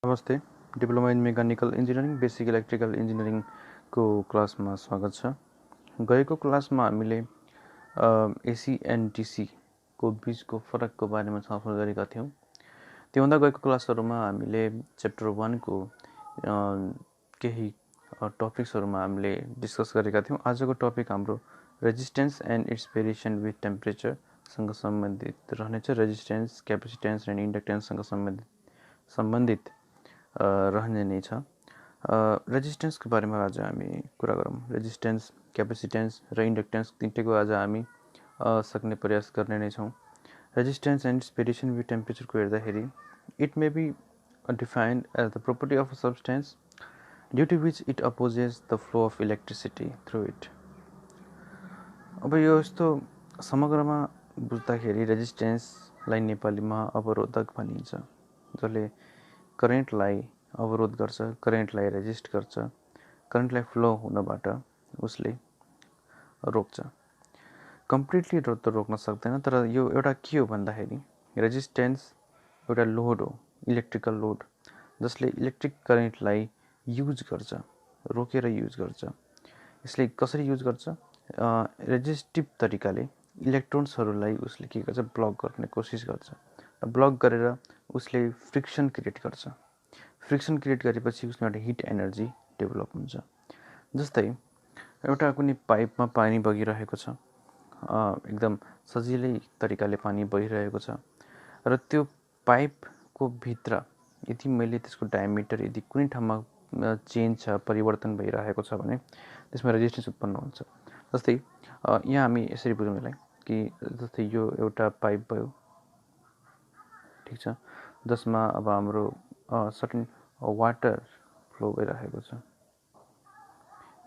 नमस्ते। Diploma in mechanical engineering basic electrical इन्जिनियरिङको क्लासमा स्वागत छ। गएको क्लासमा हामीले एसी एन्ड डीसीको बीचको फरकको बारेमा छलफल गरेका थियौँ। त्योभन्दा गएको क्लासहरूमा हामीले च्याप्टर 1 को केही टपिक्सहरूमा हामीले डिस्कस गरेका थियौँ। आजको टपिक हाम्रो resistance and its variation with टेम्परेचरसँग सम्बन्धित रहनेछ। रेजिस्टेन्स, क्यापेसिटेन्स एन्ड इन्डक्टेन्ससँग सम्बन्धित रहने नै छ। रेजिस्टेन्सको बारेमा आज हामी कुरा गरौँ। रेजिस्टेन्स, क्यापेसिटेन्स र इन्डक्टेन्स तिनटैको आज हामी सक्ने प्रयास गर्ने नै छौँ। Resistance and its variation with टेम्परेचरको हेर्दाखेरि it may be defined as the property of a substance due to which it opposes the flow of electricity through it. अब यो यस्तो समग्रमा बुझ्दाखेरि रेजिस्टेन्सलाई नेपालीमा अवरोधक भनिन्छ, जसले करेन्टलाई अवरोध गर्छ, करेन्टलाई रेजिस्ट गर्छ, करेन्टलाई फ्लो हुनबाट उसले रोक्छ। कम्प्लिटली त रोक्न सक्दैन, तर यो एउटा के हो भन्दाखेरि रेजिस्टेन्स एउटा लोड हो, इलेक्ट्रिकल लोड, जसले इलेक्ट्रिक करेन्टलाई युज गर्छ, रोकेर युज गर्छ। यसले कसरी युज गर्छ? रेजिस्टिभ तरिकाले इलेक्ट्रोन्सहरूलाई उसले के गर्छ? ब्लक गर्ने कोसिस गर्छ। ब्लक गरेर उसले फ्रिक्सन क्रिएट गर्छ। फ्रिक्सन क्रिएट गरेपछि उसमा एउटा हिट एनर्जी डेभलप हुन्छ। जस्तै एउटा कुनै पाइपमा पानी बगिरहेको छ, एकदम सजिलै तरिकाले पानी बगिरहेको छ, र त्यो पाइपको भित्र यदि मैले त्यसको डायमिटर यदि कुनै ठाउँमा चेन्ज छ, परिवर्तन भइरहेको छ भने त्यसमा रेजिस्टेन्स उत्पन्न हुन्छ। जस्तै यहाँ हामी यसरी बुझौँ यसलाई कि जस्तै यो एउटा पाइप भयो, ठिक छ, जसमा अब हाम्रो सर्टेन वाटर फ्लो भइरहेको छ।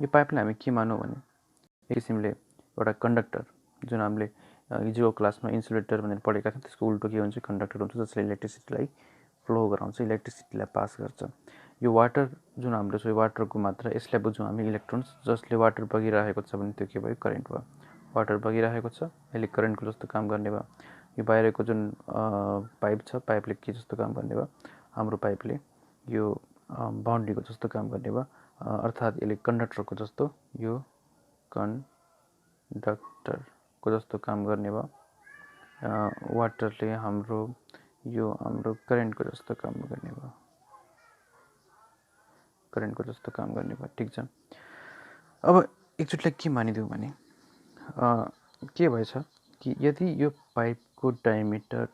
यो पाइपलाई हामी के मानौँ भने एक किसिमले एउटा कन्डक्टर, जुन हामीले हिजोको क्लासमा इन्सुलेटर भनेर पढेका थियौँ, त्यसको उल्टो के हुन्छ? कन्डक्टर हुन्छ, जसले इलेक्ट्रिसिटीलाई फ्लो गराउँछ, इलेक्ट्रिसिटीलाई पास गर्छ। यो वाटर जुन हाम्रो छ, यो वाटरको मात्रा, यसलाई बुझौँ हामी इलेक्ट्रोन्स, जसले वाटर बगिरहेको छ भने त्यो के भयो? करेन्ट भयो। वाटर बगिरहेको छ, यसले करेन्टको जस्तो काम गर्ने भयो। यो बाहिरको जुन पाइप छ, पाइपले के जस्तो काम गर्ने भयो? हाम्रो पाइपले यो बाउन्ड्रीको जस्तो काम गर्ने भयो, अर्थात् यसले कन्डक्टरको जस्तो, यो कन्डक्टरको जस्तो काम गर्ने भयो। वाटरले हाम्रो करेन्टको जस्तो काम गर्ने भयो, करेन्टको जस्तो काम गर्ने भयो, ठिक छ। अब एकचोटिलाई के मानिदिउँ भने के भएछ कि यदि यो पाइपको डायमिटर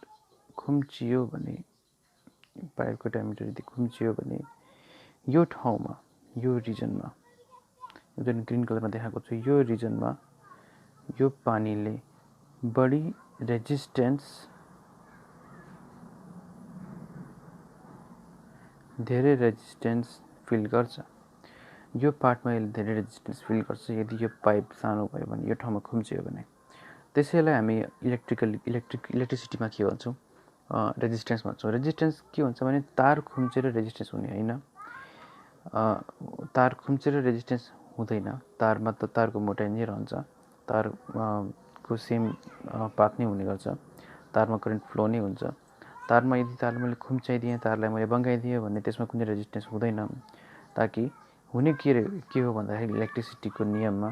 खुम्चियो भने, पाइपको डायमिटर यदि खुम्चियो भने यो ठाउँमा, यो रिजनमा, जुन ग्रिन कलरमा देखाएको छु, यो रिजनमा यो पानीले बढी रेजिस्टेन्स, धेरै रेजिस्टेन्स फिल गर्छ। यो पार्टमा यसले धेरै रेजिस्टेन्स फिल गर्छ यदि यो पाइप सानो भयो भने, यो ठाउँमा खुम्चियो भने। त्यसैलाई हामी इलेक्ट्रिसिटीमा के भन्छौँ? रेजिस्टेन्स भन्छौँ। रेजिस्टेन्स के हुन्छ भने तार खुम्चेर रेजिस्टेन्स हुने होइन। तार खुम्चेर रेजिस्टेन्स हुँदैन। तारमा त तारको मोटाइ नै रहन्छ, तारको सेम पाथ नै हुने गर्छ, तारमा करेन्ट फ्लो नै हुन्छ। तारमा यदि तारलाई मैले खुम्चाइदिएँ, तारलाई मैले बङ्गाइदिएँ भने त्यसमा कुनै रेजिस्टेन्स हुँदैन। ताकि हुने के हो भन्दाखेरि इलेक्ट्रिसिटीको नियममा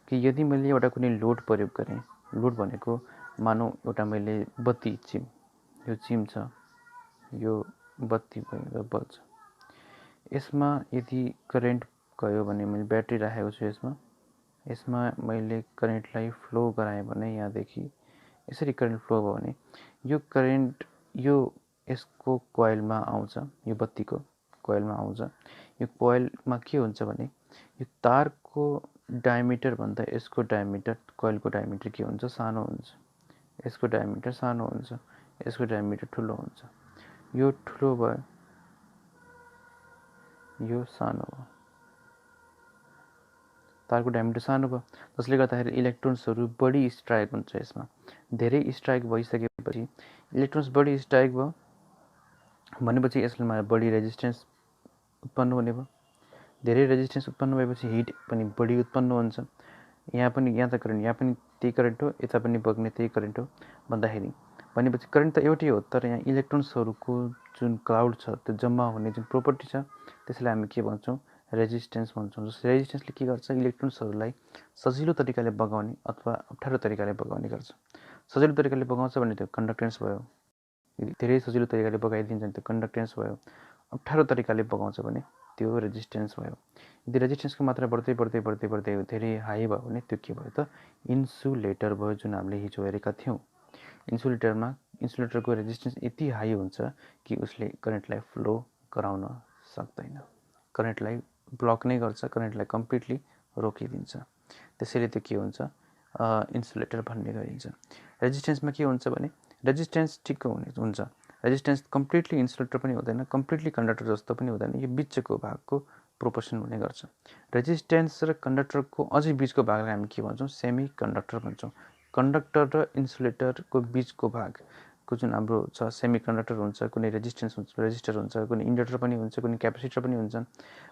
कि यदि मैले एउटा कुनै लोड प्रयोग गरेँ, लोड भनेको मानौँ एउटा मैले बत्ती चिम, यो चिम छ, यो बत्ती भएर बल्छ, यसमा यदि करेन्ट गयो भने मैले ब्याट्री राखेको छु, यसमा मैले करेन्टलाई फ्लो गराएँ भने यहाँदेखि यसरी करेन्ट फ्लो भयो भने यो करेन्ट यसको कोइलमा आउँछ, यो बत्तीको कोइलमा आउँछ। यो कोइलमा के हुन्छ भने यो तारको डायमिटर भन्दा यसको डायमिटर, कोइलको डायमिटर के हुन्छ? सानो हुन्छ। यसको डायमिटर सानो हुन्छ, यसको डायमिटर ठुलो हुन्छ। यो ठुलो भयो, यो सानो भयो। तारको डायमिटर सानो भयो, जसले गर्दाखेरि इलेक्ट्रोन्सहरू बढी स्ट्राइक हुन्छ। यसमा धेरै स्ट्राइक भइसकेपछि, इलेक्ट्रोन्स बढी स्ट्राइक भयो भनेपछि यसमा बढी रेजिस्टेन्स उत्पन्न हुने भयो। धेरै रेजिस्टेन्स उत्पन्न भएपछि हिट पनि बढी उत्पन्न हुन्छ। यहाँ त करेन्ट, यहाँ पनि त्यही करेन्ट हो, यता पनि बग्ने त्यही करेन्ट हो भन्दाखेरि भनेपछि करेन्ट त एउटै हो, तर यहाँ इलेक्ट्रोन्सहरूको जुन क्लाउड छ त्यो जम्मा हुने जुन प्रोपर्टी छ त्यसलाई हामी के भन्छौँ, रेजिस्टेन्स भन्छौँ। जस्तो रेजिस्टेन्सले के गर्छ, इलेक्ट्रोन्सहरूलाई सजिलो तरिकाले बगाउने अथवा अप्ठ्यारो तरिकाले बगाउने गर्छ। सजिलो तरिकाले बगाउँछ भने त्यो कन्डक्टेन्स भयो, धेरै सजिलो तरिकाले बगाइदिन्छ भने त्यो कन्डक्टेन्स भयो, अप्ठ्यारो तरिकाले बगाउँछ भने त्यो रेजिस्टेन्स भयो। यदि रेजिस्टेन्सको मात्रा बढ्दै बढ्दै बढ्दै बढ्दै धेरै हाई भयो भने त्यो के भयो त, इन्सुलेटर भयो, जुन हामीले हिजो हेरेका थियौँ। इन्सुलेटरको रेजिस्टेन्स यति हाई हुन्छ कि उसले करेन्टलाई फ्लो गराउन सक्दैन, करेन्टलाई ब्लक नै गर्छ, करेन्टलाई कम्प्लिटली रोकिदिन्छ। त्यसैले त्यो के हुन्छ, इन्सुलेटर भन्ने गरिन्छ। रेजिस्टेन्समा के हुन्छ भने रेजिस्टेन्स ठिक्क हुन्छ, रेजिस्टेन्स कम्प्लिटली इन्सुलेटर पनि हुँदैन, कम्प्लिटली कन्डक्टर जस्तो पनि हुँदैन, यो बिचको भागको प्रोपोर्सन हुने गर्छ। रेजिस्टेन्स र कन्डक्टरको अझै बिचको भागलाई हामी के भन्छौँ, सेमी कन्डक्टर भन्छौँ। कन्डक्टर र इन्सुलेटरको बिचको भागको जुन हाम्रो छ सेमी कन्डक्टर हुन्छ, कुनै रेजिस्टेन्स हुन्छ, रेजिस्टर हुन्छ, कुनै इन्डक्टर पनि हुन्छ, कुनै क्यापेसिटर पनि हुन्छ।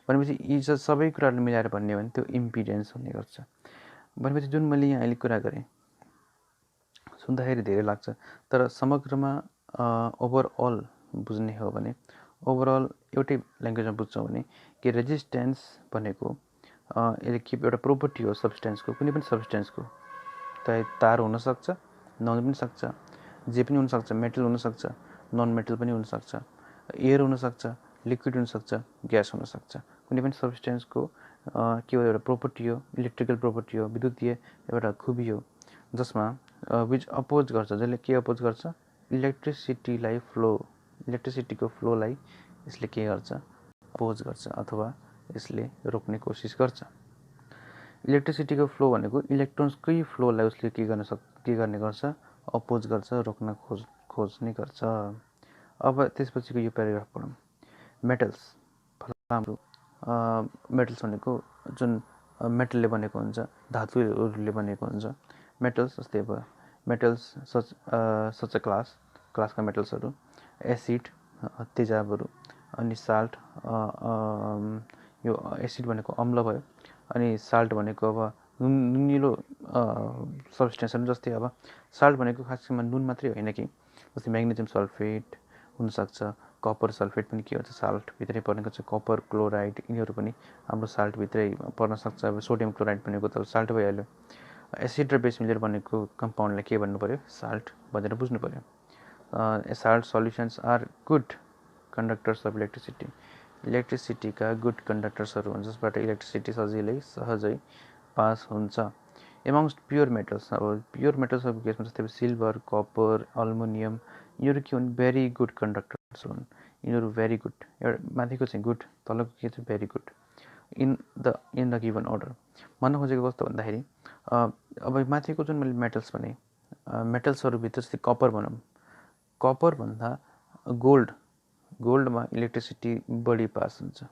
भनेपछि यी सबै कुराहरू मिलाएर भन्ने हो भने त्यो इम्पिडेन्स हुने गर्छ। भनेपछि जुन मैले यहाँ अहिले कुरा गरेँ सुन्दाखेरि धेरै लाग्छ, तर समग्रमा ओभरअल बुझ्ने हो भने, ओभरअल एउटै ल्याङ्ग्वेजमा बुझ्छौँ भने कि रेजिस्टेन्स भनेको यसले के एउटा प्रोपर्टी हो सब्सटेन्सको, कुनै पनि सब्सटेन्सको। तार हुनसक्छ, नहुन पनि सक्छ, जे पनि हुनसक्छ, मेटल हुनसक्छ, नन मेटल पनि हुनसक्छ, एयर हुनसक्छ, लिक्विड हुनसक्छ, ग्यास हुनसक्छ। कुनै पनि सब्सटेन्सको के हो, एउटा प्रोपर्टी हो, इलेक्ट्रिकल प्रोपर्टी हो, विद्युतीय एउटा खुबी हो, जसमा विच अपोज गर्छ, जसले के अपोज गर्छ, इलेक्ट्रिसिटीको फ्लोलाई यसले के गर्छ, अपोज गर्छ अथवा यसले रोक्ने कोसिस गर्छ। इलेक्ट्रिसिटीको फ्लो भनेको इलेक्ट्रोन्सकै फ्लोलाई उसले के गर्ने गर्छ, अपोज गर्छ, रोक्न खोज्ने गर्छ। अब त्यसपछिको यो प्याराग्राफ पढौँ। मेटल्स हाम्रो मेटल्स भनेको जुन मेटलले बनेको हुन्छ, धातुहरूले बनेको हुन्छ। मेटल्स जस्तै अब मेटल्स सच अ क्लासका मेटल्सहरू, एसिड तेजाबहरू, अनि साल्ट, यो एसिड भनेको अम्ल भयो, अनि साल्ट भनेको अब नुनिलो सब्सटेन्सहरू। जस्तै अब साल्ट भनेको खासमा नुन मात्रै होइन कि, जस्तै म्याग्नेसियम सल्फेट हुनसक्छ, कपर सल्फेट पनि के हुन्छ, साल्टभित्रै पर्ने गर्छ, कपर क्लोराइड यिनीहरू पनि हाम्रो साल्टभित्रै पर्न सक्छ। अब सोडियम क्लोराइड भनेको त साल्ट भइहाल्यो। एसिड र बेस मिलेर बनेको कम्पाउन्डलाई के भन्नु पऱ्यो, साल्ट भनेर बुझ्नु पऱ्यो। Salt solutions are good conductors of electricity. इलेक्ट्रिसिटीका गुड कन्डक्टर्सहरू हुन्छ, जसबाट इलेक्ट्रिसिटी सजिलै सहजै पास हुन्छ। एमङ्स्ट प्योर मेटल्स, अब प्योर मेटल्सहरूको केसमा जस्तै सिल्भर, कपर, अल्मुनियम, यिनीहरू के हुन्, भेरी गुड कन्डक्टर्स हुन्। यिनीहरू भेरी गुड, एउटा माथिको चाहिँ गुड, तलको के चाहिँ very good, in the given order. भन्न खोजेको कस्तो भन्दाखेरि अब माथिको जुन मैले मेटल्स भने, मेटल्सहरूभित्र जस्तै कपर भनौँ, कपरभन्दा गोल्डमा इलेक्ट्रिसिटी बढी पास हुन्छ।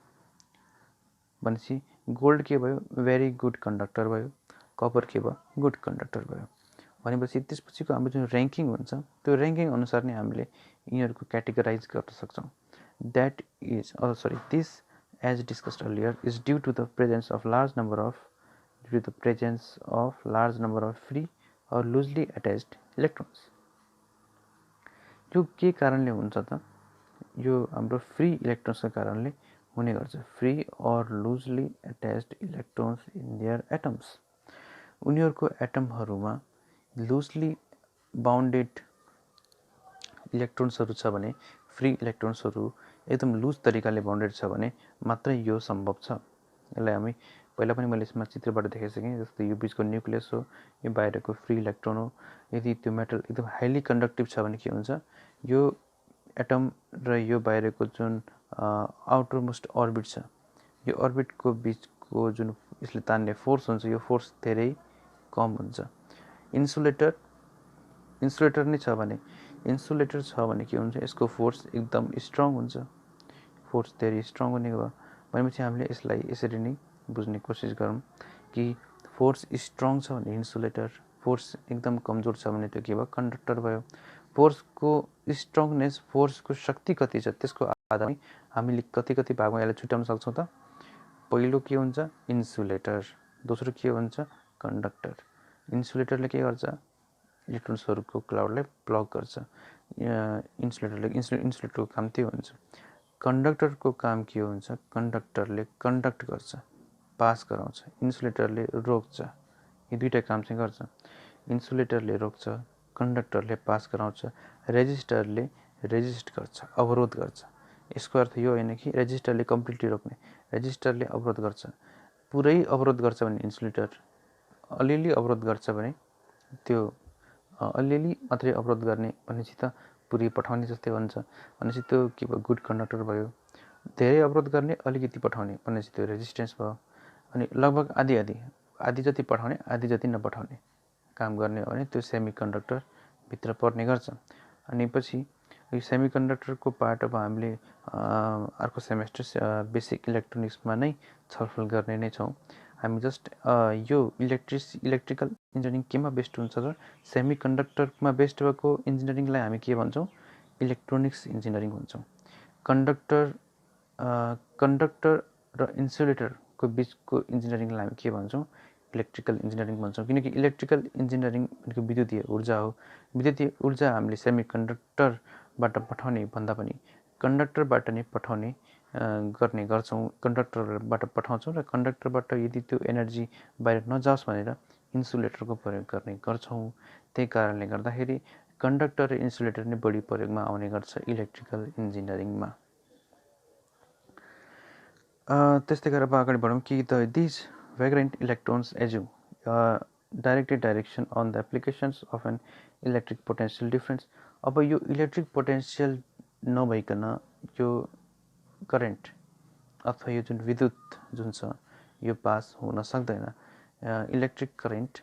भनेपछि गोल्ड के भयो, भेरी गुड कन्डक्टर भयो, कपर के भयो, गुड कन्डक्टर भयो। भनेपछि त्यसपछिको हाम्रो जुन ऱ्याङ्किङ हुन्छ, त्यो ऱ्याङ्किङ अनुसार नै हामीले यिनीहरूको क्याटेगोराइज गर्न सक्छौँ। This as discussed earlier is due to the presence of large number of free or loosely attached electrons. यो के कारणले हुन्छ त, यो हाम्रो फ्री इलेक्ट्रोन्सको कारणले हुने गर्छ। Free or loosely attached electrons in their atoms. उनीहरूको एटमहरूमा लुजली बााउन्डेड इलेक्ट्रोन्सहरू छ भने, फ्री इलेक्ट्रोन्सहरू एकदम लुज तरिकाले बााउन्डेड छ भने मात्रै यो सम्भव छ। यसलाई हामी पहिला पनि मैले यसमा चित्रबाट देखाइसकेँ। जस्तै यो बिचको न्युक्लियस हो, यो बाहिरको फ्री इलेक्ट्रोन हो। यदि त्यो मेटल एकदम हाइली कन्डक्टिभ छ भने के हुन्छ, यो एटम र यो बाहिरको जुन आउटर मोस्ट अर्बिट छ, यो अर्बिटको बिचको जुन यसले तान्ने फोर्स हुन्छ, यो फोर्स धेरै कम हुन्छ। इन्सुलेटर नै छ भने, इन्सुलेटर छ भने के हुन्छ, यसको फोर्स एकदम स्ट्रङ हुन्छ, फोर्स धेरै स्ट्रङ हुने भयो। भनेपछि हामीले यसलाई यसरी नै बुझ्ने कोसिस गरौँ कि फोर्स स्ट्रङ छ भने इन्सुलेटर, फोर्स एकदम कमजोर छ भने त्यो के भयो, कन्डक्टर भयो। फोर्सको स्ट्रङनेस, फोर्सको शक्ति कति छ त्यसको आधारमा हामीले कति भागमा यसलाई छुट्याउन सक्छौँ त। पहिलो के हुन्छ, इन्सुलेटर, दोस्रो के हुन्छ, कन्डक्टर। इन्सुलेटरले के गर्छ, इलेक्ट्रोन्सहरूको क्लाउडलाई ब्लक गर्छ। इन्सुलेटरको काम त्यो हुन्छ। कन्डक्टरको काम के हुन्छ? कन्डक्टरले कन्डक्ट गर्छ, पास गराउँछ। इन्सुलेटरले रोक्छ। यी दुईवटा काम चाहिँ गर्छ। इन्सुलेटरले रोक्छ, कन्डक्टरले पास गराउँछ, रेजिस्टरले रेजिस्ट गर्छ, अवरोध गर्छ। यसको अर्थ यो होइन कि रेजिस्टरले कम्प्लिटली रोक्ने, रेजिस्टरले अवरोध गर्छ। पुरै अवरोध गर्छ भने इन्सुलेटर, अलिअलि अवरोध गर्छ भने त्यो अलिअलि मात्रै अवरोध गर्ने भनेपछि त पुरै पठाउने जस्तै हुन्छ। भनेपछि त्यो के भयो? गुड कन्डक्टर भयो। धेरै अवरोध गर्ने, अलिकति पठाउने भनेपछि त्यो रेजिस्टेन्स भयो। अनि लगभग आधी जति पठाउने, आधी जति नपठाउने काम गर्ने हो भने त्यो सेमी कन्डक्टरभित्र पर्ने गर्छ। अनि पछि यो सेमी कन्डक्टरको पार्ट अब हामीले अर्को सेमेस्टर बेसिक इलेक्ट्रोनिक्समा नै छलफल गर्ने नै छौँ। हामी जस्ट यो इलेक्ट्रिकल इन्जिनियरिङ केमा बेस्ड हुन्छ र सेमी कन्डक्टरमा बेस्ड भएको इन्जिनियरिङलाई हामी के भन्छौँ? इलेक्ट्रोनिक्स इन्जिनियरिङ भन्छौँ। कन्डक्टर र इन्सुलेटरको बिचको इन्जिनियरिङलाई हामी के भन्छौँ? इलेक्ट्रिकल इन्जिनियरिङ भन्छौँ। किनकि इलेक्ट्रिकल इन्जिनियरिङ भनेको विद्युतीय ऊर्जा हो। विद्युतीय ऊर्जा हामीले सेमी कन्डक्टरबाट पठाउने भन्दा पनि कन्डक्टरबाट नै पठाउने गर्ने गर्छौँ। कन्डक्टरबाट पठाउँछौँ र कन्डक्टरबाट यदि त्यो एनर्जी बाहिर नजाओस् भनेर इन्सुलेटरको प्रयोग गर्ने गर्छौँ। त्यही कारणले गर्दाखेरि कन्डक्टर र इन्सुलेटर नै बढी प्रयोगमा आउने गर्छ इलेक्ट्रिकल इन्जिनियरिङमा। त्यस्तै गरेर अब अगाडि बढौँ कि these vagrant electrons assume directed direction on the applications of an electric potential difference। अब यो इलेक्ट्रिक पोटेन्सियल नभइकन यो करेन्ट अथवा यो जुन विद्युत जुन छ यो पास हुन सक्दैन। इलेक्ट्रिक करेन्ट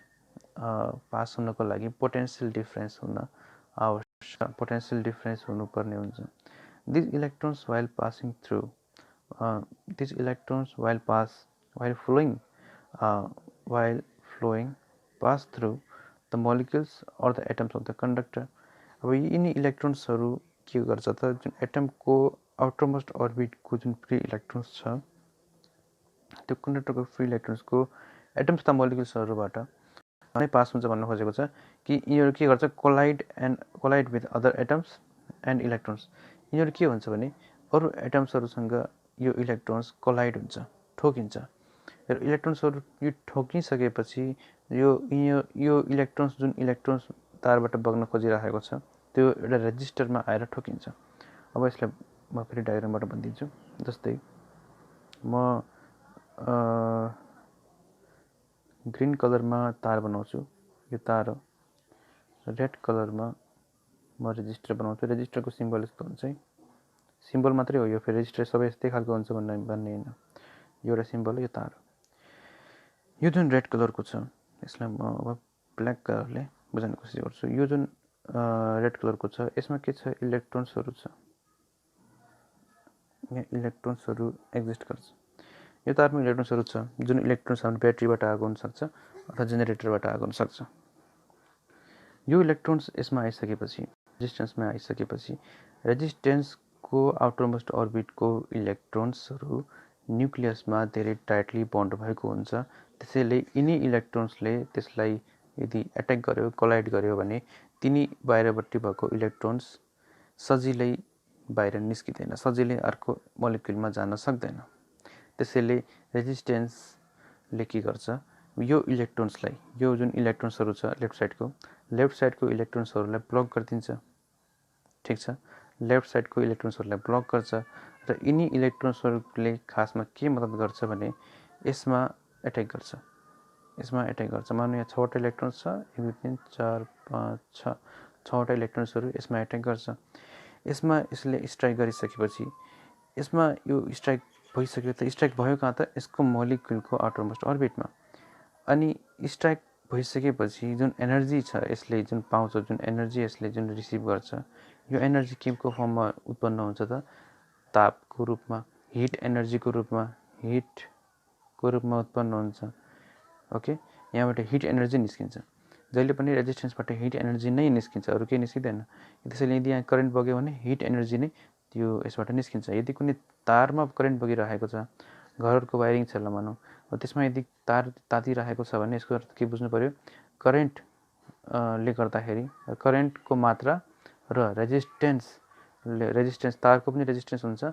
पास हुनको लागि पोटेन्सियल डिफरेन्स हुन आवश्यक, पोटेन्सियल डिफरेन्स हुनुपर्ने हुन्छ। These electrons while passing through these electrons while flowing pass through the molecules or the atoms of the conductor। अब यिनी इलेक्ट्रोन्सहरू के गर्छ त? जुन एटमको आउटरमोस्ट अर्बिटको जुन फ्री इलेक्ट्रोन्स छ त्यो कन्डक्टरको फ्री इलेक्ट्रोन्सको एटम्स त मोलिकुल्सहरूबाट नै पास हुन्छ भन्न खोजेको छ कि यिनीहरू के गर्छ? Collide with other atoms and electrons. यिनीहरू के हुन्छ भने अरू एटम्सहरूसँग यो इलेक्ट्रोन्स कोलाइड हुन्छ, ठोकिन्छ। र इलेक्ट्रोन्सहरू यो ठोकिसकेपछि यो इलेक्ट्रोन्स जुन इलेक्ट्रोन्स तारबाट बग्न खोजिरहेको छ त्यो एउटा रेजिस्टरमा आएर ठोकिन्छ। अब यसलाई म फेरि डायग्रामबाट भनिदिन्छु। जस्तै म ग्रिन कलरमा तार बनाउँछु, यो तार हो। रेड कलरमा म रेजिस्टर बनाउँछु। रेजिस्टरको सिम्बल यस्तो हुन्छ है, सिम्बल मात्रै हो यो, फेरि रेजिस्टर सबै यस्तै खालको हुन्छ भन्ने होइन। यो एउटा सिम्बल हो, यो तार हो। यो जुन रेड कलरको छ यसलाई म अब ब्ल्याक कलरले बुझाउने कोसिस गर्छु। यो जुन रेड कलरको छ यसमा के छ? इलेक्ट्रोन्सहरू छ। यहाँ इलेक्ट्रोन्सहरू एक्जिस्ट गर्छ। यो तारमा इलेक्ट्रोन्सहरू छ। जुन इलेक्ट्रोन्स हाम्रो ब्याट्रीबाट आएको हुनसक्छ अथवा जेनेरेटरबाट आएको हुनसक्छ। यो इलेक्ट्रोन्स यसमा आइसकेपछि, रेजिस्टेन्समा आइसकेपछि रेजिस्टेन्सको आउटरमोस्ट अर्बिटको इलेक्ट्रोन्सहरू न्युक्लियसमा धेरै टाइटली बन्ड भएको हुन्छ। त्यसैले यिनी इलेक्ट्रोन्सले त्यसलाई यदि एट्याक गर्यो, कोलाइड गर्यो भने तिनी बाहिरपट्टि भएको इलेक्ट्रोन्स सजिलै बाहिर निस्किँदैन, सजिलै अर्को मोलिक्युलमा जान सक्दैन। त्यसैले रेजिस्टेन्सले के गर्छ? यो इलेक्ट्रोन्सलाई, यो जुन इलेक्ट्रोन्सहरू छ लेफ्ट साइडको इलेक्ट्रोन्सहरूलाई ब्लक गरिदिन्छ। ठिक छ, लेफ्ट साइडको इलेक्ट्रोन्सहरूलाई ब्लक गर्छ र यिनी इलेक्ट्रोन्सहरूले खासमा के मद्दत गर्छ भने यसमा एट्याक गर्छ। मानौँ यहाँ 6वटा इलेक्ट्रोन्स छ, 1 2 3 4 5 6, 6वटा इलेक्ट्रोन्सहरू यसमा एट्याक गर्छ। यसमा यसले स्ट्राइक गरिसकेपछि यसमा यो स्ट्राइक भइसक्यो त स्ट्राइक भयो कहाँ त? यसको मोलिक्युलको आउटरमोस्ट अर्बिटमा। अनि स्ट्राइक भइसकेपछि जुन एनर्जी छ यसले जुन पाउँछ, जुन एनर्जी यसले जुन रिसिभ गर्छ, यो एनर्जी केको फर्ममा उत्पन्न हुन्छ त? तापको रूपमा, हिट एनर्जीको रूपमा, हिटको रूपमा उत्पन्न हुन्छ। ओके, यहाँबाट हिट एनर्जी निस्किन्छ। जहिले पनि रेजिस्टेन्सबाट हिट एनर्जी नै निस्किन्छ, अरू केही निस्किँदैन। त्यसैले यदि यहाँ करेन्ट बग्यो भने हिट एनर्जी नै त्यो यसबाट निस्किन्छ। यदि कुनै तारमा करेन्ट बगिरहेको छ, घरहरूको वायरिङ छ ल मानौँ, त्यसमा यदि तार तातिरहेको छ भने यसको अर्थ के बुझ्नु पऱ्यो? करेन्ट ले गर्दाखेरि करेन्टको मात्रा र रेजिस्टेन्स तारको पनि रेजिस्टेन्स हुन्छ,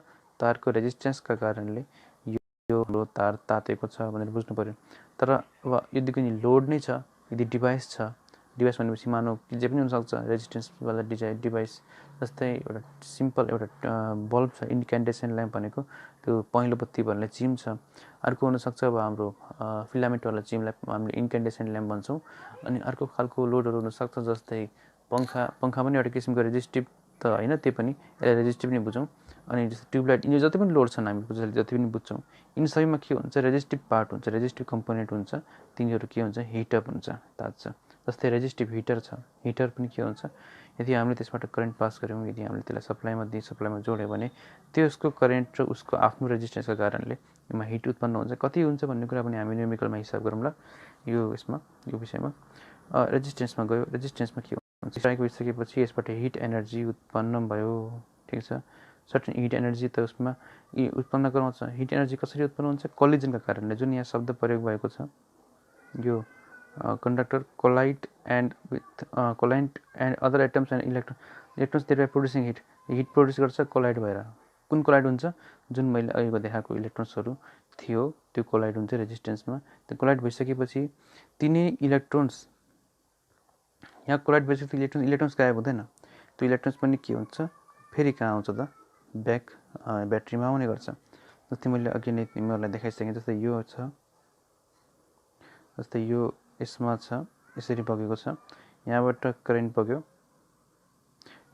तारको रेजिस्टेन्सका कारणले यो तार तातेको छ भनेर बुझ्नु पर्यो। तर अब यदि कुनै लोड नै छ, यदि डिभाइस छ, डिभाइस भनेपछि मानौ जे पनि हुनसक्छ रेजिस्टेन्सवाला डिभाइस, जस्तै एउटा सिम्पल एउटा बल्ब छ, इन्क्यान्डेसन ल्याम्प भनेको त्यो पहेँलो बत्ती भन्ने चिम छ। अर्को हुनसक्छ अब हाम्रो फिलामेन्टवाला चिमलाई हामीले इन्क्यान्डेसन ल्याम्प भन्छौँ। अनि अर्को खालको लोडहरू हुनसक्छ जस्तै पङ्खा पनि एउटा किसिमको रेजिस्टिभ त होइन, त्यो पनि यसलाई रेजिस्टिभ नै बुझौँ। अनि जस्तै ट्युबलाइट, यिनी जति पनि लोड छन् हामी जति पनि बुझ्छौँ, यिनी सबैमा के हुन्छ, रेजिस्टिभ पार्ट हुन्छ, रेजिस्टिभ कम्पोनेन्ट हुन्छ। तिनीहरू के हुन्छ, हिटअप हुन्छ, तात्छ। जस्तै रेजिस्टिभ हिटर छ, हिटर पनि के हुन्छ, यदि हामीले त्यसबाट करेन्ट पास गऱ्यौँ, यदि हामीले त्यसलाई सप्लाईमा जोड्यो भने त्यसको करेन्ट र उसको आफ्नो रेजिस्टेन्सको कारणले यसमा हिट उत्पन्न हुन्छ। कति हुन्छ भन्ने कुरा पनि हामी न्युमेरिकलमा हिसाब गरौँला यो विषयमा। रेजिस्टेन्समा गयो, रेजिस्टेन्समा के हुन्छ, स्ट्राइक भइसकेपछि यसबाट हिट एनर्जी उत्पन्न भयो, ठिक छ। सर्टेन हिट एनर्जी त उसमा उत्पन्न गराउँछ। हिट एनर्जी कसरी उत्पन्न हुन्छ, कोलिजनका कारणले, जुन यहाँ शब्द प्रयोग भएको छ, यो conductor collide and other atoms and electrons thereby producing heat produce गर्छ कोलाइड भएर। कुन कोलाइड हुन्छ, जुन मैले अघिको देखाएको इलेक्ट्रोन्सहरू थियो त्यो कोलाइड हुन्छ रेजिस्टेन्समा। त्यो कोलाइड भइसकेपछि तिनै इलेक्ट्रोन्स, यहाँ कोलाइड भइसकेपछि इलेक्ट्रोन्स गायब हुँदैन, त्यो इलेक्ट्रोन्स पनि के हुन्छ, फेरि कहाँ आउँछ त, ब्याट्रीमा आउने गर्छ। जस्तै मैले अघि नै तिमीहरूलाई देखाइसकेँ। जस्तै यो छ, जस्तै यो यसमा छ, यसरी बगेको छ, यहाँबाट करेन्ट बग्यो,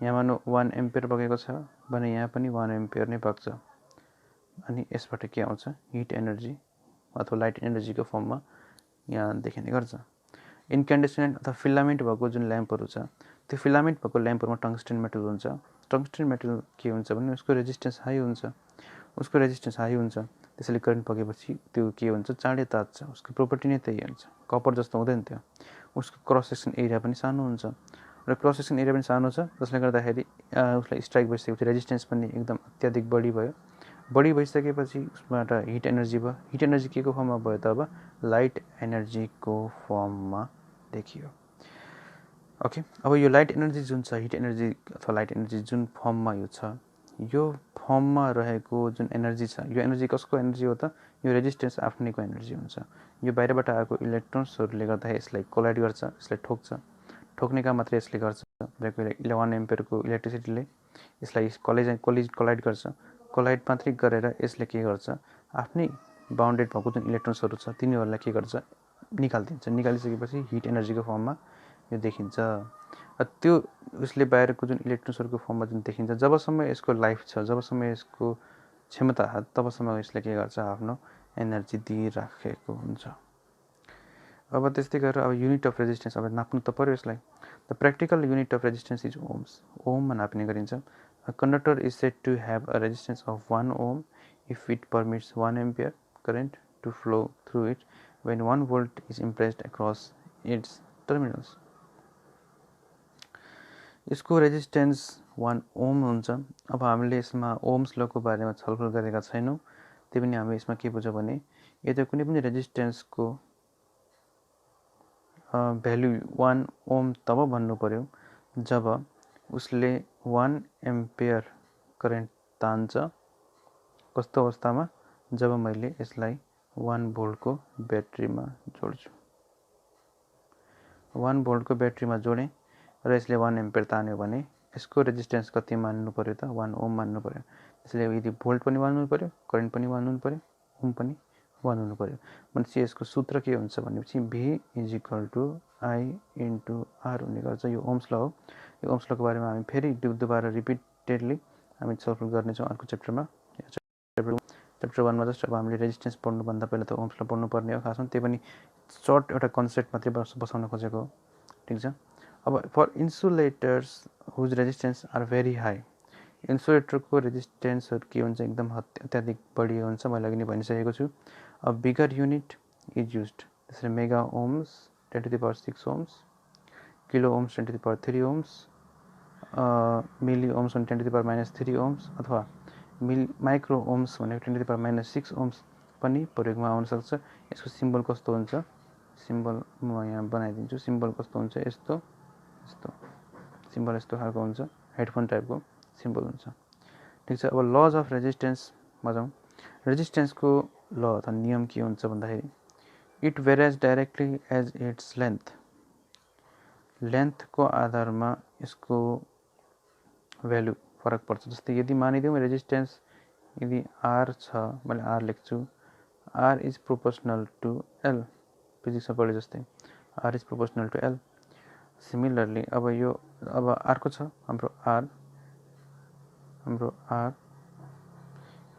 यहाँ मानौ 1 एम्पियर बगेको छ भने यहाँ पनि 1 एम्पियर नै बग्छ। अनि यसबाट के आउँछ, हिट एनर्जी अथवा लाइट एनर्जीको फर्ममा यहाँ देखिने गर्छ। इन्क्यान्डेसन अथवा फिलामेन्ट भएको जुन ल्याम्पहरू छ, त्यो फिलामेन्ट भएको ल्याम्पहरूमा टङ्स्टेन मेटल हुन्छ। टङ्स्टेन मेटल के हुन्छ भने उसको रेजिस्टेन्स हाई हुन्छ, त्यसैले करेन्ट बगेपछि त्यो के हुन्छ, चाँडै तात्छ। उसको प्रोपर्टी नै त्यही हुन्छ, कपर जस्तो हुँदैन त्यो। उसको क्रस सेक्सन एरिया पनि सानो हुन्छ, र क्रस सेक्सन एरिया पनि सानो छ, जसले गर्दाखेरि उसलाई स्ट्राइक भइसकेपछि रेजिस्टेन्स पनि एकदम अत्याधिक बढी भयो। बढी भइसकेपछि उसबाट हिट एनर्जी भयो। हिट एनर्जी के को फर्ममा भयो त, अब लाइट एनर्जीको फर्ममा देखियो। ओके, अब यो लाइट एनर्जी जुन छ, हिट एनर्जी अथवा लाइट एनर्जी जुन फर्ममा यो छ, यो फर्ममा रहेको जुन एनर्जी छ, यो एनर्जी कसको एनर्जी हो त, यो रेजिस्टेन्स आफ्नैको एनर्जी हुन्छ। यो बाहिरबाट आएको इलेक्ट्रोन्सहरूले गर्दाखेरि यसलाई कोलाइड गर्छ, यसलाई ठोक्छ। ठोक्ने काम मात्रै यसले गर्छ, 1 एम्पियरको इलेक्ट्रिसिटीले यसलाई कोलाइड गर्छ। कोलाइड मात्रै गरेर यसले के गर्छ, आफ्नै बााउन्डेड भएको जुन इलेक्ट्रोन्सहरू छ तिनीहरूलाई के गर्छ, निकालिदिन्छ। निकालिसकेपछि हिट एनर्जीको फर्ममा यो देखिन्छ। त्यो उसले बाहिरको जुन इलेक्ट्रोन्सहरूको फर्ममा जुन देखिन्छ, जबसम्म यसको लाइफ छ, जबसम्म यसको क्षमता, तबसम्म यसले के गर्छ, आफ्नो एनर्जी दिइराखेको हुन्छ। अब त्यस्तै गरेर अब युनिट अफ रेजिस्टेन्स अब नाप्नु त पर्यो यसलाई। The practical unit of resistance is ohms. ओममा नाप्ने गरिन्छ। A conductor is said to have a resistance of 1 ohm if it permits 1 ampere current to flow through it when 1 volt is impressed across its terminals. यसको resistance 1 ohm हुन्छ। अब हामीले यसमा ohms लको बारेमा छलफल गरेका छैनौँ, त्यही पनि हामी यसमा के बुझौँ भने यदि कुनै पनि रेजिस्टेन्सको भ्यालु 1 ओम तब भन्नु पर्यो जब उसले 1 एम्पियर करेन्ट तान्छ। कस्तो अवस्थामा, जब मैले यसलाई 1 भोल्टको ब्याट्रीमा जोड्छु। 1 भोल्टको ब्याट्रीमा जोडेँ र यसले 1 एम्पियर तान्यो भने यसको रेजिस्टेन्स कति मान्नु पर्यो त, 1 ओम मान्नु पर्यो। त्यसले यदि भोल्ट पनि मान्नु पर्यो, करेन्ट पनि मान्नु पर्यो, ओम पनि मान्नु पर्यो। भनेपछि यसको सूत्र के हुन्छ भनेपछि V = I × R हुने गर्छ। यो ओम्स ल हो। यो ओम्स लको बारेमा हामी फेरि दुबारा रिपिटेडली हामी छलफल गर्नेछौँ अर्को च्याप्टरमा। च्याप्टर 1 मा जस्ट अब हामीले रेजिस्टेन्स पढ्नुभन्दा पहिला त ओम्स ल पढ्नुपर्ने हो खासमा, त्यही पनि सर्ट एउटा कन्सेप्ट मात्रै बसाउन खोजेको हो, ठिक छ। अब for insulators whose resistance are very high, इन्सुलेटरको रेजिस्टेन्सहरू के हुन्छ, एकदम अत्याधिक बढी हुन्छ। मैले अघि नै भनिसकेको छु। अब बिगर युनिट इज युज्ड, त्यसरी mega ohms 10⁶ ohms, kilo ohms 10⁻³ ohms, milli ohms 10⁻³ ohms, अथवा माइक्रो ओम्स भनेको 10⁻⁶ ओम्स पनि प्रयोगमा आउन सक्छ। यसको सिम्बल कस्तो हुन्छ, सिम्बल म यहाँ बनाइदिन्छु। सिम्बल कस्तो हुन्छ, यस्तो यस्तो सिम्बल यस्तो खालको हुन्छ, हेडफोन टाइपको सिम्बल हुन्छ। ठिक छ। अब लज अफ रेजिस्टेन्समा जाउँ। रेजिस्टेन्सको ल अथवा नियम के हुन्छ भन्दाखेरि it varies directly as its लेन्थको आधारमा यसको भ्यालु फरक पर्छ। जस्तै यदि मानिदिउँ रेजिस्टेन्स यदि आर छ, मैले आर लेख्छु, R is proportional to L, फिजिक्समा पढे जस्तै R is proportional to L. Similarly अब यो अब आरको छ हाम्रो आर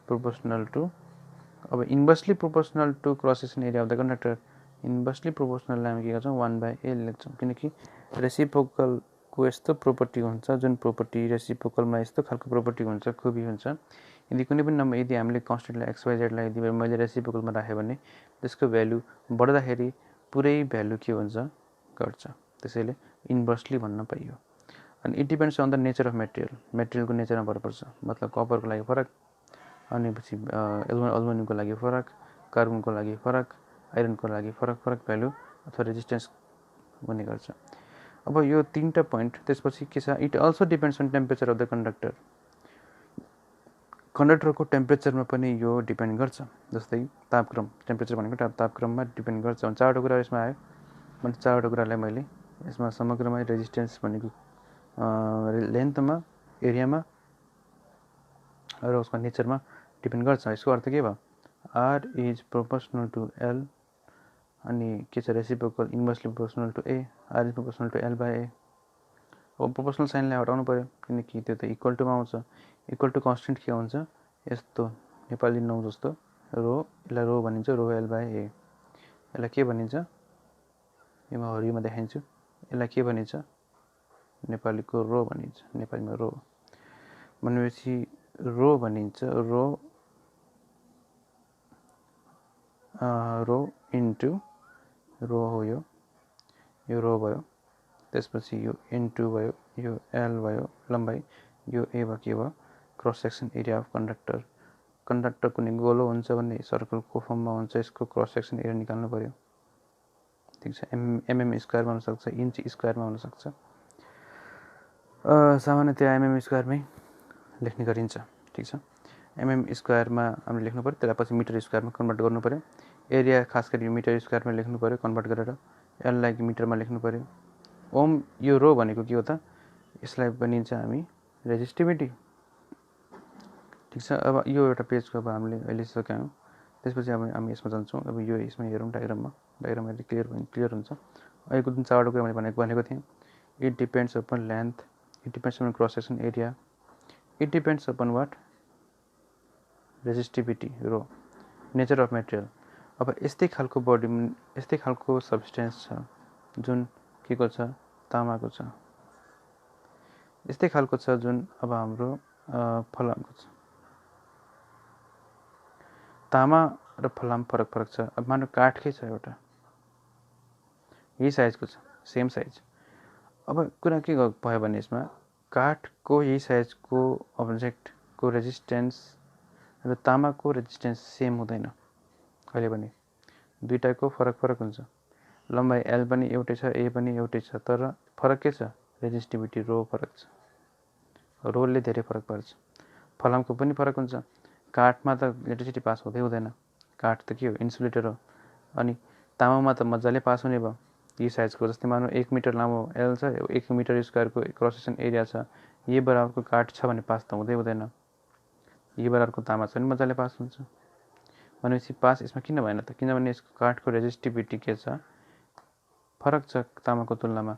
प्रोपोर्सनल टु, अब inversely proportional to cross section area of the conductor. Inversely प्रोपोर्सनललाई हामी के गर्छौँ 1/a लेख्छौँ, किनकि रेसिप्रोकलको यस्तो प्रोपर्टी हुन्छ, जुन प्रोपर्टी रेसिप्रोकलमा यस्तो खालको प्रोपर्टी हुन्छ, खुबी हुन्छ। यदि कुनै पनि नम्बर यदि हामीले कन्सटेन्टलाई XYZ यदि मैले रेसिप्रोकलमा राखेँ भने त्यसको भ्यालु बढ्दाखेरि पुरै भ्यालु के हुन्छ, घट्छ। त्यसैले इन्भर्सली भन्न पाइयो। अनि it depends on the nature of मेटेरियलको नेचरमा भर पर्छ। मतलब कपरको लागि फरक, अनि पछि एल्युमिनियमको लागि फरक, कार्बनको लागि फरक, आइरनको लागि फरक भ्यालु अथवा रेजिस्टेन्स हुने गर्छ। अब यो 3टा पोइन्ट। त्यसपछि के छ, it also depends on temperature of the कन्डक्टरको टेम्परेचरमा पनि यो डिपेन्ड गर्छ। जस्तै तापक्रम, टेम्परेचर भनेको तापक्रममा डिपेन्ड गर्छ। 4वटा कुरा यसमा आयो भने 4वटा कुरालाई मैले यसमा समग्रमा रेजिस्टेन्स भनेको लेन्थमा, एरियामा र उसको नेचरमा डिपेन्ड गर्छ। यसको अर्थ के भयो, R is proportional to L, अनि के छ reciprocal inversely proportional to A, R is proportional to L A. अब प्रोपोर्सनल साइनलाई हटाउनु पऱ्यो, किनकि त्यो त इक्वल टुमा आउँछ। इक्वल टु कन्सटेन्ट के हुन्छ, यस्तो नेपाली 9 जस्तो रो, यसलाई रो भनिन्छ, रो एल/ए। यसलाई के भनिन्छ, यसमा हरियोमा देखाइन्छु, यसलाई के भनिन्छ, नेपालीको रो भनिन्छ, नेपालीमा रो भनेपछि रो भनिन्छ, रो इन्टु रो हो, यो रो भयो। त्यसपछि यो इन्टु भयो, यो एल भयो लम्बाइ, यो ए भयो, के भयो cross section area of conductor कुनै गोलो हुन्छ भने सर्कलको फर्ममा हुन्छ, यसको क्रस सेक्सन एरिया निकाल्नु पर्यो। ठिक छ। एमएम स्क्वायरमा हुनसक्छ, इन्च स्क्वायरमा हुनसक्छ। सामान्यतया एमएम स्क्वायरमै लेख्ने गरिन्छ। ठिक छ। एमएम स्क्वायरमा हामीले लेख्नु पऱ्यो, त्यसलाई पछि मिटर स्क्वायरमा कन्भर्ट गर्नु पऱ्यो। एरिया खास गरी मिटर स्क्वायरमा लेख्नु पऱ्यो कन्भर्ट गरेर, एललाई मिटरमा लेख्नु पऱ्यो। ओम यो रो भनेको के हो त, यसलाई भनिन्छ हामी रेजिस्टिभिटी। ठिक छ। अब यो एउटा पेजको अब हामीले अहिले सक्यौँ। त्यसपछि अब हामी यसमा जान्छौँ। अब यो यसमा हेरौँ डायग्राममा हेर्दा क्लियर हुन्छ। अहिलेको जुन 4वटा कुरा मैले भनेको थिएँ, it depends upon length, it depends upon cross section area, it depends upon what, resistivity, rho, nature of material. अब यस्तै खालको बडी, यस्तै खालको सब्सटेन्स छ जुन के को छ, तामाको छ। यस्तै खालको छ जुन अब हाम्रो फलामको छ। तामा र फलाम फरक छ। अब मानव काठकै छ एउटा, यही साइजको छ, सेम साइज। अब कुरा के भयो भने यसमा काठको यही साइजको अब्जेक्टको रेजिस्टेन्स र तामाको रेजिस्टेन्स सेम हुँदैन कहिले पनि। दुईटाको फरक हुन्छ। लम्बाइ एल पनि एउटै छ, ए पनि एउटै छ, तर फरक के छ, रेजिस्टिभिटी, रो फरक छ। रोलले धेरै फरक पार्छ। फलामको पनि फरक हुन्छ। काठमा त इलेक्ट्रिसिटी पास हुँदैन, काठ त के हो, इन्सुलेटर हो। अनि तामामा त मजाले पास हुने भयो। यही साइजको, जस्तै मानौँ 1 मिटर लामो एल छ, 1 मिटर स्क्वायरको क्रस सेक्सन एरिया छ, यही बराबरको काठ छ भने पास त हुँदैन। यही बराबरको तामा छ भने मजाले पास हुन्छ। भनेपछि पास यसमा किन भएन त, किनभने यसको काठको रेजिस्टिभिटी के छ, फरक छ तामाको तुलनामा।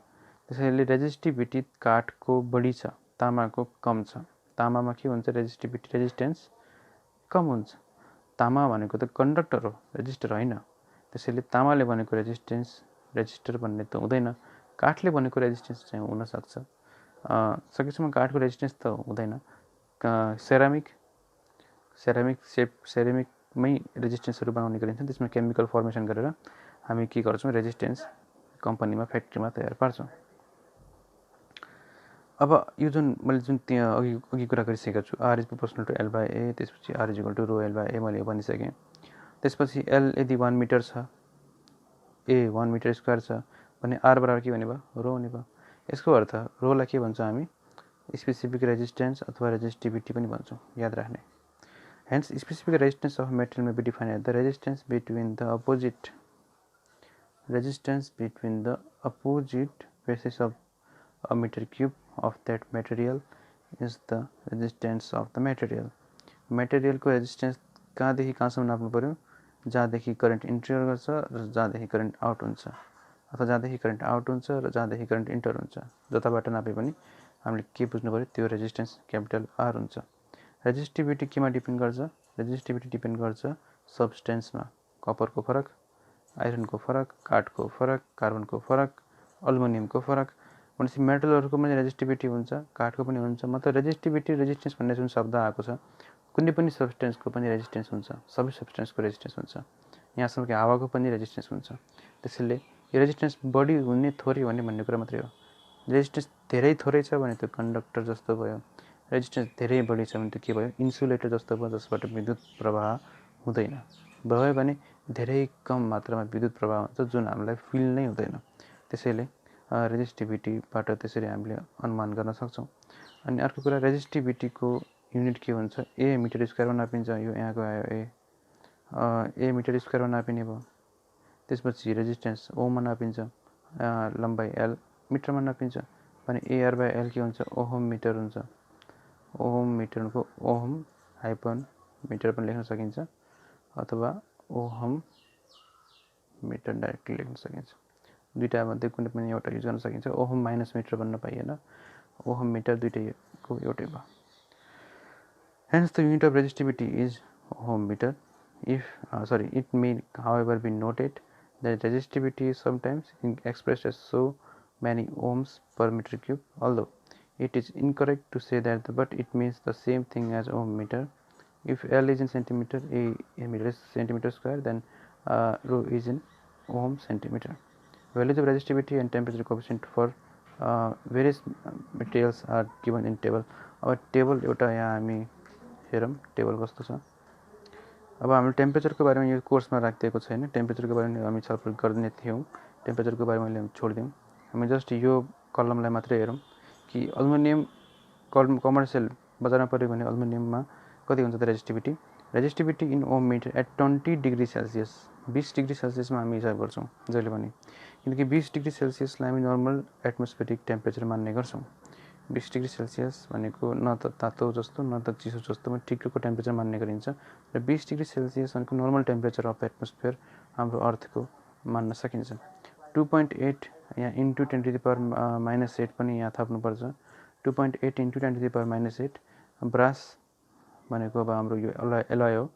त्यसैले रेजिस्टिभिटी काठको बढी छ, तामाको कम छ। तामामा के हुन्छ, रेजिस्टेन्स कम हुन्छ। तामा भनेको त कन्डक्टर हो, रेजिस्टर होइन। त्यसैले तामाले भनेको रेजिस्टर भन्ने त हुँदैन। काठले भनेको रेजिस्टेन्स चाहिँ हुनसक्छ, सकेसम्म काठको रेजिस्टेन्स त हुँदैन। सेरामिकमै रेजिस्टेन्सहरू बनाउने गरिन्छ, त्यसमा केमिकल फर्मेसन गरेर हामी के गर्छौँ, रेजिस्टेन्स कम्पनीमा, फ्याक्ट्रीमा तयार पार्छौँ। अब यो जुन मैले त्यहाँ अघि कुरा गरिसकेको छु, आर इज प्रोपोर्सनल टु एल/ए, त्यसपछि आर इज इक्वल टु रो एल/ए मैले भनिसकेँ। त्यसपछि एल यदि 1 मिटर छ, ए 1 मिटर स्क्वायर छ भने आर बराबर के हुने भयो, रो हुने भयो। यसको अर्थ रोलाई के भन्छ हामी स्पेसिफिक रेजिस्टेन्स अथवा रेजिस्टिभिटी पनि भन्छौँ, याद राख्ने। Hence, specific resistance of metal may be defined as the resistance between the opposite faces of a meter cube of that material is the resistance of the material. Material को resistance कहाँदेखि कहाँसम्म नाप्नु पर्यो, जहाँदेखि current enter गर्छ र जहाँदेखि current out हुन्छ, अथवा जहाँदेखि current out हुन्छ र जहाँदेखि करेन्ट इन्टर हुन्छ, जताबाट नापे पनि हामीले के बुझ्नु पर्यो, त्यो रेजिस्टेन्स क्यापिटल आर हुन्छ। रेजिस्टिभिटी केमा डिपेन्ड गर्छ, रेजिस्टिभिटी डिपेन्ड गर्छ सब्सटेन्समा, कपरको फरक, आइरनको फरक, काठको फरक, कार्बनको फरक, अल्युमिनियमको फरक। भनेपछि मेटलहरूको पनि रेजिस्टिभिटी हुन्छ, काठको पनि हुन्छ। मतलब रेजिस्टिभिटी रेजिस्टेन्स भन्ने जुन शब्द आएको छ, कुनै पनि सब्सटेन्सको पनि रेजिस्टेन्स हुन्छ, सबै सब्सटेन्सको रेजिस्टेन्स हुन्छ, यहाँसम्म कि हावाको पनि रेजिस्टेन्स हुन्छ। त्यसैले यो रेजिस्टेन्स बढी हुने थोरै हुने भन्ने कुरा मात्रै हो। रेजिस्टेन्स धेरै थोरै छ भने त्यो कन्डक्टर जस्तो भयो, रेजिस्टेन्स धेरै बढी छ भने त्यो के भयो, इन्सुलेटर जस्तो भयो, जसबाट विद्युत प्रवाह हुँदैन। भयो भने धेरै कम मात्रामा विद्युत प्रवाह हुन्छ, जुन हामीलाई फिल नै हुँदैन। त्यसैले रेजिस्टिभिटीबाट त्यसरी हामीले अनुमान गर्न सक्छौँ। अनि अर्को कुरा, रेजिस्टिभिटीको युनिट के हुन्छ, ए मिटर स्क्वायरमा नापिन्छ। यो यहाँको आयो ए मिटर स्क्वायरमा नापिने भयो। त्यसपछि रेजिस्टेन्स ओममा नापिन्छ, लम्बाइ एल मिटरमा नापिन्छ भने एआर बाई एल के हुन्छ, ओहम मिटर हुन्छ। ओहम मिटरको ओहम हाइफन मिटर पनि लेख्न सकिन्छ, अथवा ओहम मिटर डाइरेक्टली लेख्न सकिन्छ। दुईटा मध्ये कुनै पनि एउटा युज गर्न सकिन्छ। ओहम माइनस मिटर भन्न पाइएन, ओहम मिटर दुईटैको एउटै भयो। Hence, the unit of resistivity is ohm meter. It may, however, be noted that resistivity is sometimes expressed as so many ohms per meter cube. Although it is incorrect to say that, but it means the same thing as ohm meter. If L is in centimeter, A meter is centimeter square, then rho is in ohm centimeter. Values of resistivity and temperature coefficient for various materials are given in table. अब table एउटा यहाँ हामी हेरौँ table कस्तो छ। अब हामीले टेम्परेचरको बारेमा यो कोर्समा राखिदिएको छैन, टेम्परेचरको बारेमा हामी छलफल गर्ने थियौँ, टेम्परेचरको बारेमा हामीले छोडिदियौँ। हामी जस्ट यो कलमलाई मात्रै हेरौँ कि अल्युमिनियम कमर्सियल बजारमा पऱ्यो भने अल्युमिनियममा कति हुन्छ त resistivity. Resistivity in ohm metre at 20 degree Celsius, 20 degree सेल्सियसमा हामी हिसाब गर्छौँ जहिले पनि, किनकि 20 डिग्री सेल्सियसलाई हामी नर्मल एटमोस्फेरिक टेम्परेचर मान्ने गर्छौँ। 20 डिग्री सेल्सियस भनेको न त तातो जस्तो न त चिसो जस्तो ठिकको टेम्परेचर मान्ने गरिन्छ, र 20 डिग्री सेल्सियस भनेको नर्मल टेम्परेचर अफ एटमोस्फियर हाम्रो अर्थको मान्न सकिन्छ। 2.8 यहाँ इन्टु 10⁻⁻8 पनि यहाँ थप्नुपर्छ। 2.8 इन्टु 10⁻⁸ ब्रास भनेको अब हाम्रो यो एलोय हो,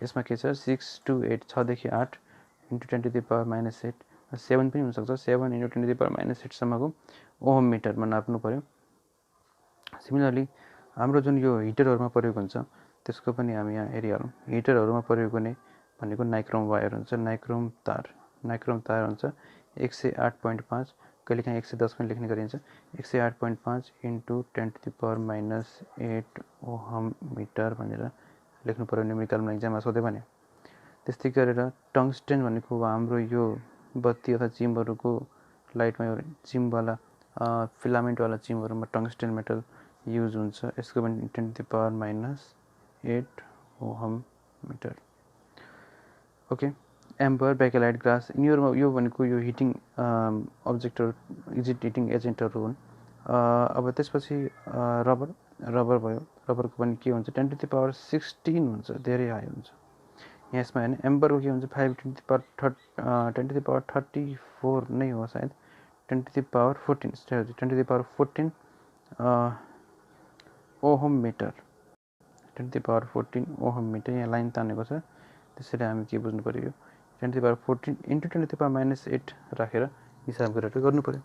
यसमा के छ 6 to 8 6 देखि 8 इन्टु 10⁻⁸ 7 पनि हुनसक्छ, 7 इन्टु 10⁻⁸ सम्मको ओहम मिटरमा नाप्नु पर्यो। सिमिलरली हाम्रो जुन यो हिटरहरूमा प्रयोग हुन्छ त्यसको पनि हामी यहाँ हेरिहालौँ। हिटरहरूमा प्रयोग हुने भनेको नाइक्रोम वायर हुन्छ, नाइक्रोम तार हुन्छ 108.5, कहिलेकाहीँ 110 पनि लेख्ने गरिन्छ। 108.5 इन्टु 10⁻⁸ ओहम मिटर भनेर लेख्नु पर्यो न्युमेरिकलमा इक्जाममा सोध्यो भने। त्यस्तै गरेर टङ्स्टेन भनेको हाम्रो यो बत्ती अथवा चिमहरूको लाइटमा यो चिमवाला फिलामेन्टवाला चिमहरूमा टङ्स्टेन मेटल युज हुन्छ, यसको पनि 10⁻⁸ ohm metre. Okay, amber bakelite glass यो भनेको यो हिटिङ अब्जेक्टहरू हिटिङ एजेन्टहरू हुन्। अब त्यसपछि रबर भयो, रबरको पनि के हुन्छ 10⁻16 हुन्छ, धेरै हाई हुन्छ। यसमा होइन एम्बरको के हुन्छ 10⁻34 नै हो सायद, 10⁻14 ओहम मिटर, 10⁻14 ओहम मिटर यहाँ लाइन तानेको छ। त्यसैले हामी के बुझ्नु पर्यो, यो 10⁻14 इन्टु 10⁻⁸ राखेर हिसाब गरेर गर्नु पर्यो।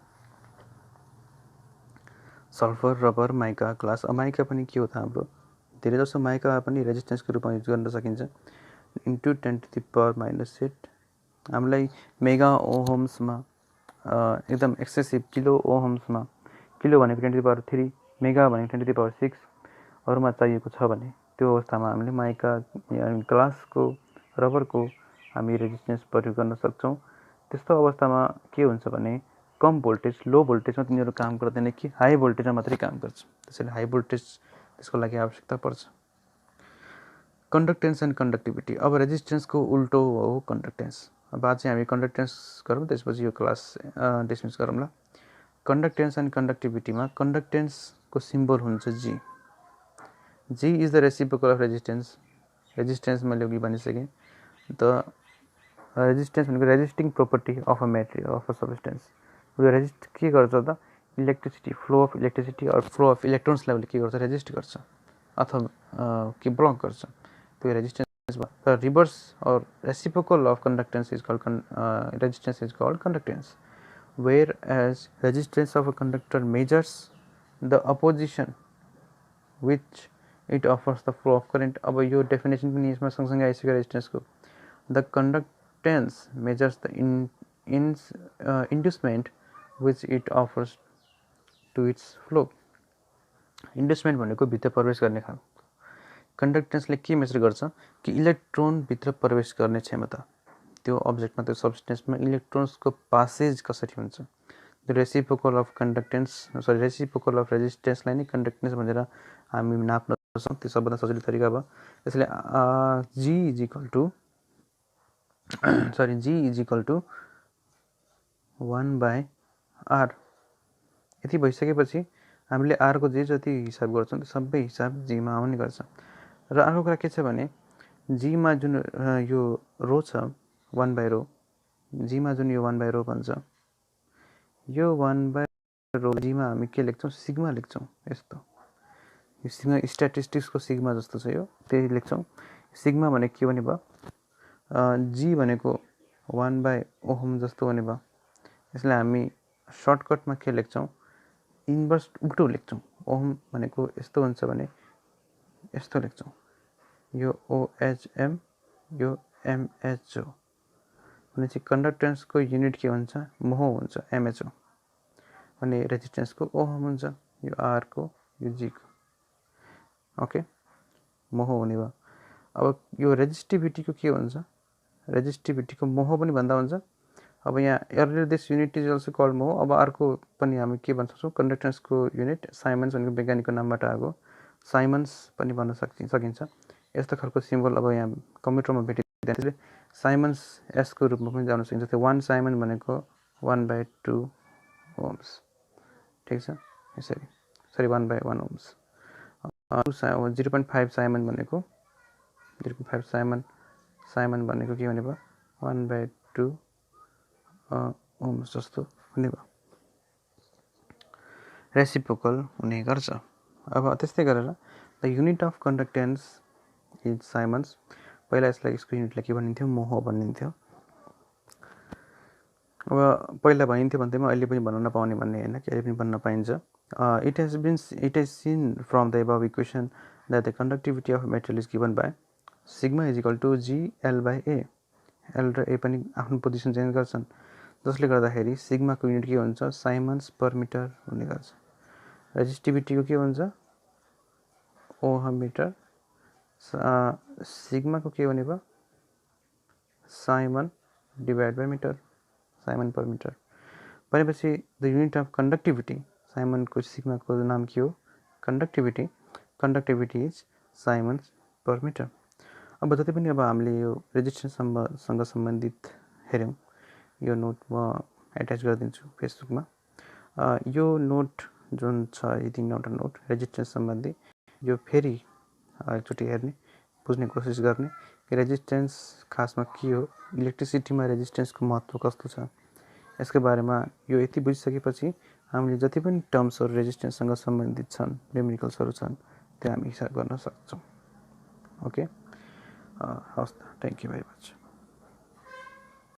Sulphur, rubber, mica, glass. Mica पनि के हो त हाम्रो धेरै जसो माइका पनि रेजिस्टेन्सको रूपमा युज गर्न सकिन्छ। इन्टु 10⁻⁸ हामीलाई मेगा ओहम्समा एकदम एक्सेसिभ किलो ओहम्समा, किलो भनेको 10⁻3, मेगा भनेको 10⁻6 हरूमा चाहिएको छ भने त्यो अवस्थामा हामीले माइका ग्लासको रबरको हामी रेजिस्टेन्स प्रयोग गर्न सक्छौँ। त्यस्तो अवस्थामा के हुन्छ भने कम भोल्टेज लो भोल्टेजमा तिनीहरू काम गर्दैन कि हाई भोल्टेजमा मात्रै काम गर्छ। त्यसैले हाई भोल्टेज त्यसको लागि आवश्यकता पर्छ। कन्डक्टेन्स एन्ड कन्डक्टिभिटी। अब रेजिस्टेन्सको उल्टो हो कन्डक्टेन्स। अब आज चाहिँ हामी कन्डक्टेन्स गरौँ, त्यसपछि यो क्लास डिसमिस गरौँला। कन्डक्टेन्स एन्ड कन्डक्टिभिटीमा कन्डक्टेन्सको सिम्बल हुन्छ G. G is the reciprocal of resistance. Resistance मैले अघि भनिसकेँ। द रेजिस्टेन्स भनेको resisting property of a material of a substance. यो रेजिस्ट के गर्छ त electricity flow of electricity or flow of इलेक्ट्रोन्सलाई उसले के गर्छ रेजिस्ट गर्छ अथवा के ब्लक गर्छ, त्यो रेजिस्टेन्स भयो। The reverse or reciprocal of conductance is called resistance is called conductance. Whereas resistance of a conductor measures the opposition which it offers the flow of current. अब यो definition पनि यसमा सँगसँगै आइसक्यो रेजिस्टेन्सको। The conductance measures the inducement which it offers to its flow. Inducement भनेको भित्र प्रवेश गर्ने खाल। कन्डक्टेन्सले के मेजर गर्छ कि इलेक्ट्रोन भित्र प्रवेश गर्ने क्षमता, त्यो अब्जेक्टमा त्यो सब्सटेन्समा इलेक्ट्रोन्सको पासेज कसरी हुन्छ। The reciprocal of conductance reciprocal of रेजिस्टेन्सलाई नै कन्डक्टेन्स भनेर हामी नाप्न सक्छौँ। त्यो सबभन्दा सजिलो तरिका भयो। त्यसले जी इज इक्वल टु 1/r। यति भइसकेपछि हामीले आरको जे जति हिसाब गर्छौँ त्यो सबै हिसाब जीमा आउने गर्छ। र अर्को कुरा के छ भने जीमा जुन यो रो छ 1/ρ, जीमा जुन यो 1/ρ भन्छ, यो 1/ρ जीमा हामी के लेख्छौँ सिग्मा लेख्छौँ। यस्तो यो सिग्मा स्ट्याटिस्टिक्सको सिग्मा जस्तो छ, यो त्यही लेख्छौँ। सिग्मा भनेको के भने भयो जी भनेको 1/ओहम जस्तो भने भयो। यसलाई हामी सर्टकटमा के लेख्छौँ इन्भर्स उल्टो लेख्छौँ। ओहम भनेको यस्तो हुन्छ भने यस्तो लेख्छौँ, यो ओएचएम यो एमएचओ भनेपछि कन्डक्टेन्सको युनिट के हुन्छ मोह हुन्छ एमएचओ, अनि रेजिस्टेन्सको ओहम हुन्छ यो आरको यो जीको। ओके मोह हुने भयो। अब यो रेजिस्टिभिटीको के हुन्छ, रेजिस्टिभिटीको मोह पनि भन्दा हुन्छ। अब यहाँ earlier this unit is also called mho. अब अर्को पनि हामी के भन्न सक्छौँ कन्डक्टेन्सको युनिट साइमन्स भनेको वैज्ञानिकको नामबाट आएको साइमन्स पनि भन्न सकिन्छ। यस्तो खालको सिम्बल अब यहाँ कम्प्युटरमा भेटिँदैन, त्यसले साइमन्स एसको रूपमा पनि जान सकिन्छ। त्यो 1 साइमन भनेको 1/2 ओम्स, ठिक छ यसरी, सरी 1/1 ओम्स। 0.5 साइमन भनेको 0.5 साइमन भनेको के भने भयो 1/2 ओम्स जस्तो हुने भयो, रेसिप्रोकल हुने गर्छ। अब त्यस्तै गरेर the unit of conductance is siemens. पहिला यसलाई यसको युनिटलाई के भनिन्थ्यो मोह भनिन्थ्यो। अब पहिला भनिन्थ्यो भन्दैमा अहिले पनि भन्न नपाउने भन्ने होइन कि अहिले पनि भन्न पाइन्छ। It is seen from the above equation that the conductivity of material is given by sigma is equal to G L A. L र ए पनि आफ्नो पोजिसन चेन्ज गर्छन्, जसले गर्दाखेरि सिग्माको युनिट के हुन्छ साइमन्स पर मिटर हुने गर्छ। रेजिस्टिभिटीको के हुन्छ ओहम मिटर, सिग्माको के भने भयो siemens divide by metre, siemens per metre. भनेपछि द युनिट अफ कन्डक्टिभिटी साइमनको सिग्माको नाम के हो conductivity, conductivity is siemens per metre. अब जति पनि अब हामीले यो रेजिस्टेन्ससँग सम्बन्धित हेऱ्यौँ, यो नोट म एट्याच गरिदिन्छु फेसबुकमा। यो नोट जुन छ यी 3वटा नोट रेजिस्टेन्स सम्बन्धी, यो फेरि एकचोटि हेर्ने बुझ्ने कोसिस गर्ने कि रेजिस्टेन्स खासमा के हो, इलेक्ट्रिसिटीमा रेजिस्टेन्सको महत्त्व कस्तो छ, यसको बारेमा यो यति बुझिसकेपछि हामीले जति पनि टर्म्सहरू रेजिस्टेन्ससँग सम्बन्धित छन् न्युमेरिकल्सहरू छन् त्यो हामी हिसाब गर्न सक्छौँ। ओके हवस्, थ्याङ्क यू भेरी मच।